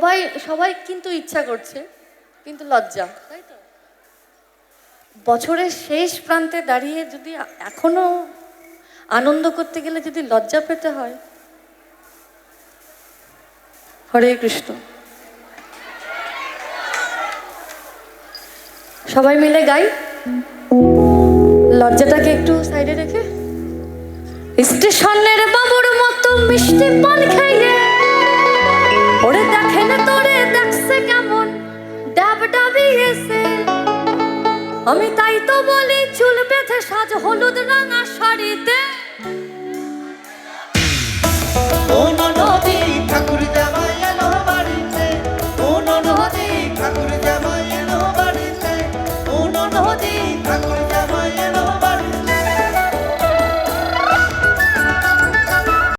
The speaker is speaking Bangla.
সবাই সবাই কিন্তু ইচ্ছা করছে, কিন্তু লজ্জা, তাই তো? বছরের শেষ প্রান্তে দাঁড়িয়ে যদি এখনো আনন্দ করতে গেলে যদি লজ্জা পেতে হয়। হরে কৃষ্ণ। সবাই মিলে গাই, লজ্জাটাকে একটু সাইডে রেখে। স্টেশনের বাবুর মতো মিষ্টি পান খাইয়ে ওরে দেখে না তোরে দেখছে কেমন ডাব ডাবিয়েছে। আমি তাই তো বলি চুল বেঁধে সাজ হলুদ রাঙা শাড়িতে